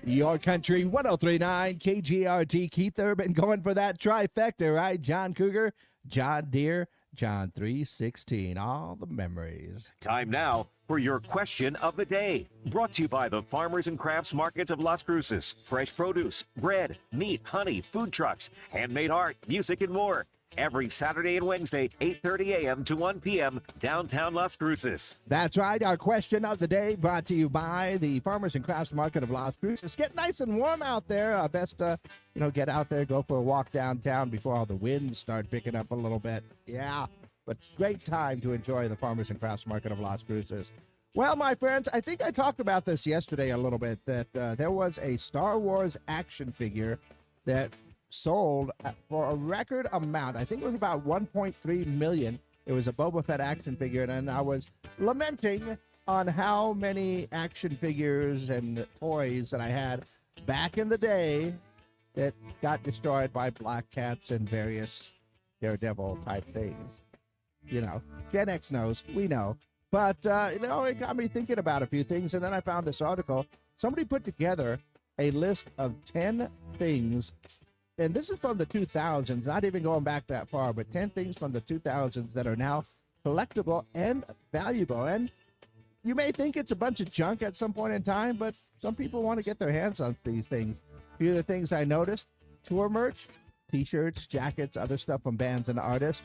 Your country 1039 KGRT. Keith Urban going for that trifecta, right? John Cougar, John Deere, John 316. All the memories. Time now for your question of the day. Brought to you by the Farmers and Crafts Markets of Las Cruces. Fresh produce, bread, meat, honey, food trucks, handmade art, music, and more. Every Saturday and Wednesday, 8:30 a.m. to 1 p.m., downtown Las Cruces. That's right. Our question of the day brought to you by the Farmers and Crafts Market of Las Cruces. Get nice and warm out there. Best, get out there, go for a walk downtown before all the winds start picking up a little bit. Yeah, but great time to enjoy the Farmers and Crafts Market of Las Cruces. Well, my friends, I think I talked about this yesterday a little bit, that there was a Star Wars action figure that sold for a record amount. I think it was about 1.3 million. It was a Boba Fett action figure, and I was lamenting on how many action figures and toys that I had back in the day that got destroyed by black cats and various Daredevil type things. Gen X knows, we know. But, it got me thinking about a few things, and then I found this article. Somebody put together a list of 10 things, and this is from the 2000s, not even going back that far, but 10 things from the 2000s that are now collectible and valuable. And you may think it's a bunch of junk at some point in time, but some people want to get their hands on these things. A few of the things I noticed: tour merch, T-shirts, jackets, other stuff from bands and artists.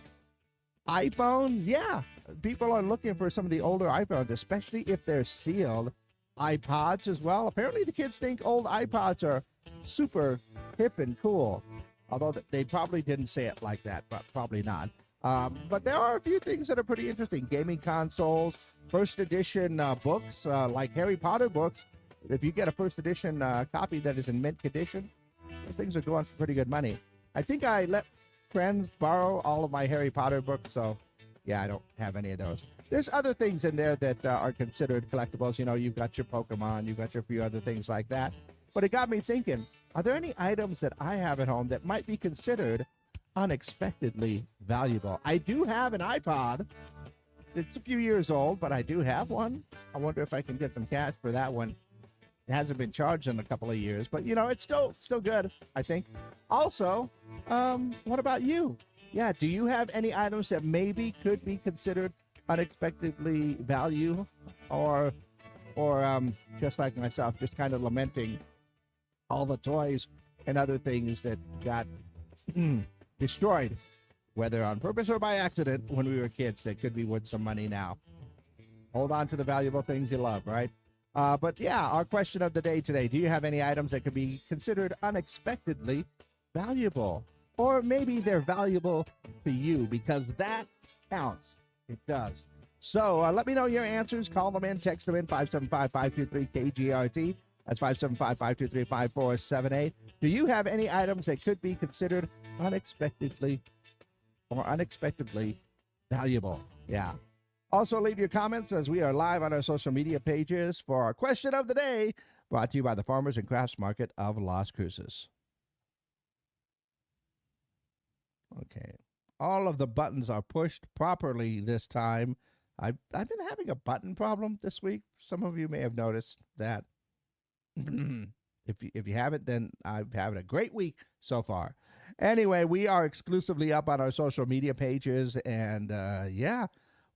iPhones, yeah, people are looking for some of the older iPhones, especially if they're sealed. iPods as well. Apparently the kids think old iPods are super hip and cool, although they probably didn't say it like that, but probably not. But there are a few things that are pretty interesting. Gaming consoles, first edition books, like Harry Potter books. If you get a first edition copy that is in mint condition, those things are going for pretty good money. I think I let friends borrow all of my Harry Potter books, so yeah, I don't have any of those. There's other things in there that are considered collectibles. You've got your Pokemon, you've got your few other things like that. But it got me thinking, are there any items that I have at home that might be considered unexpectedly valuable? I do have an iPod. It's a few years old, but I do have one. I wonder if I can get some cash for that one. It hasn't been charged in a couple of years, but it's still good, I think. Also, what about you? Yeah, do you have any items that maybe could be considered unexpectedly value, or just like myself, just kind of lamenting all the toys and other things that got destroyed, whether on purpose or by accident, when we were kids, that could be worth some money now. Hold on to the valuable things you love, right? But yeah, our question of the day today: do you have any items that could be considered unexpectedly valuable? Or maybe they're valuable to you, because that counts. It does. So let me know your answers. Call them in, text them in, 575-523-KGRT. That's 575-523-5478. Do you have any items that could be considered unexpectedly valuable? Yeah. Also, leave your comments as we are live on our social media pages for our question of the day, brought to you by the Farmers and Crafts Market of Las Cruces. Okay. All of the buttons are pushed properly this time. I've been having a button problem this week. Some of you may have noticed that. If you haven't, then I'm having a great week so far. Anyway, we are exclusively up on our social media pages, and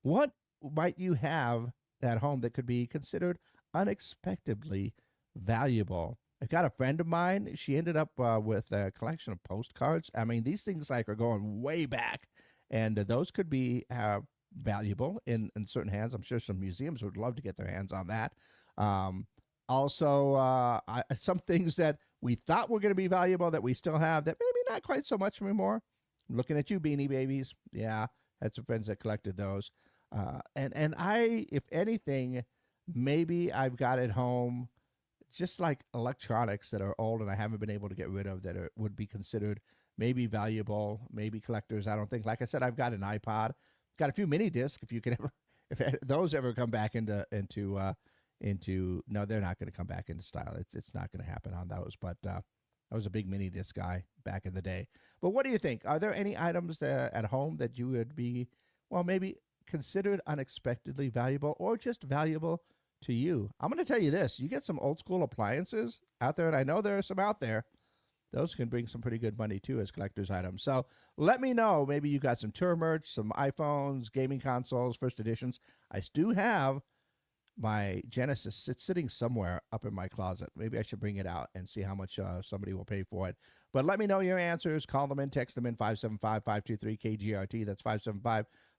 what might you have at home that could be considered unexpectedly valuable? I've got a friend of mine. She ended up with a collection of postcards. I mean, these things are going way back, and those could be valuable in certain hands. I'm sure some museums would love to get their hands on that. Also, some things that we thought were going to be valuable that we still have that maybe not quite so much anymore. I'm looking at you, Beanie Babies. Yeah, had some friends that collected those. And I, if anything, maybe I've got at home just like electronics that are old and I haven't been able to get rid of that would be considered maybe valuable, maybe collectors. I don't think. Like I said, I've got an iPod, got a few mini discs. If you can ever, if those ever come back into no, they're not going to come back into style. It's not going to happen on those. But I was a big mini disc guy back in the day. But what do you think? Are there any items at home that you would be, well, maybe considered unexpectedly valuable, or just valuable to you. I'm going to tell you this. You get some old school appliances out there, and I know there are some out there. Those can bring some pretty good money, too, as collector's items. So let me know. Maybe you got some tour merch, some iPhones, gaming consoles, first editions. I do have my Genesis. It's sitting somewhere up in my closet. Maybe I should bring it out and see how much somebody will pay for it. But let me know your answers. Call them in, text them in, 575-523-KGRT. That's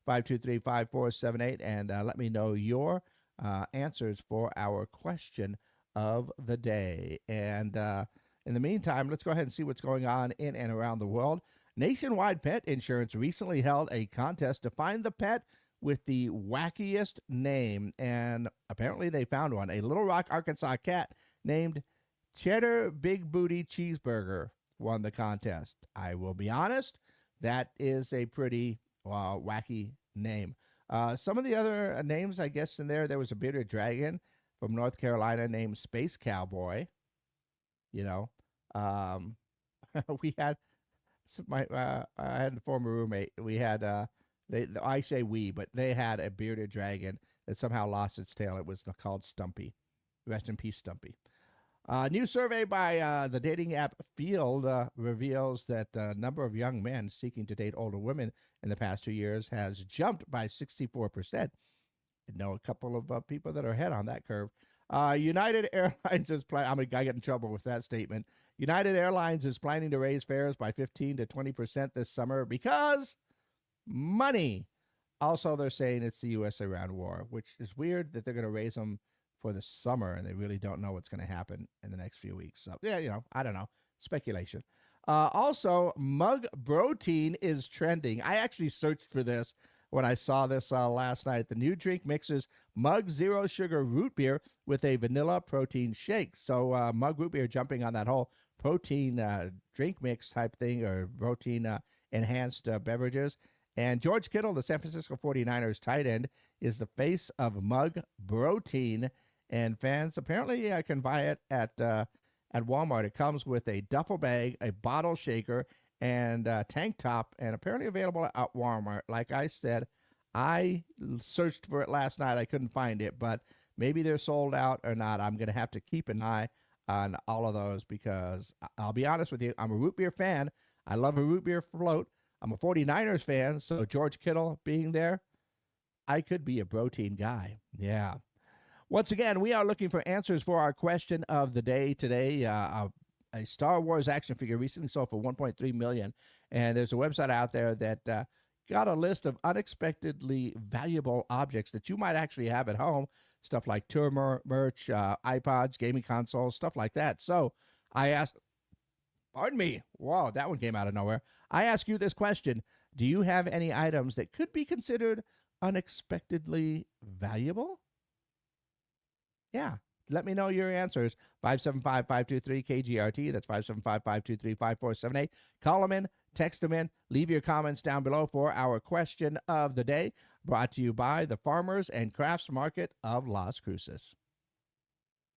575-523-5478. And let me know your answers for our question of the day. And in the meantime, let's go ahead and see what's going on in and around the world. Nationwide Pet Insurance recently held a contest to find the pet with the wackiest name, and apparently they found one. A Little Rock, Arkansas cat named Cheddar Big Booty Cheeseburger won the contest. I will be honest, that is a pretty wacky name. Some of the other names, I guess, in there was a bearded dragon from North Carolina named Space Cowboy. You know, we had I had a former roommate. We had I say we, but they had a bearded dragon that somehow lost its tail. It was called Stumpy. Rest in peace, Stumpy. New survey by the dating app Field reveals that the number of young men seeking to date older women in the past 2 years has jumped by 64%. I know a couple of people that are ahead on that curve. United Airlines is planning. I get in trouble with that statement. United Airlines is planning to raise fares by 15 to 20% this summer because money. Also, they're saying it's the U.S.-Iran war, which is weird that they're going to raise them for the summer, and they really don't know what's going to happen in the next few weeks. So, yeah, I don't know. Speculation. Also, Mug Protein is trending. I actually searched for this when I saw this last night. The new drink mixes Mug Zero Sugar Root Beer with a vanilla protein shake. So Mug Root Beer jumping on that whole protein drink mix type thing, or protein enhanced beverages. And George Kittle, the San Francisco 49ers tight end, is the face of Mug Protein. And fans apparently can buy it at Walmart. It comes with a duffel bag, a bottle shaker, and a tank top, and apparently available at Walmart. Like I said, I searched for it last night. I couldn't find it, but maybe they're sold out or not. I'm going to have to keep an eye on all of those because I'll be honest with you, I'm a root beer fan. I love a root beer float. I'm a 49ers fan, so George Kittle being there, I could be a protein guy. Yeah. Once again, we are looking for answers for our question of the day today. A Star Wars action figure recently sold for $1.3 million, and there's a website out there that got a list of unexpectedly valuable objects that you might actually have at home, stuff like tour merch, iPods, gaming consoles, stuff like that. So I asked, pardon me, wow, that one came out of nowhere. I ask you this question: do you have any items that could be considered unexpectedly valuable? Yeah. Let me know your answers. 575-523-KGRT. That's 575-523-5478. Call them in, text them in, leave your comments down below for our question of the day, brought to you by the Farmers and Crafts Market of Las Cruces.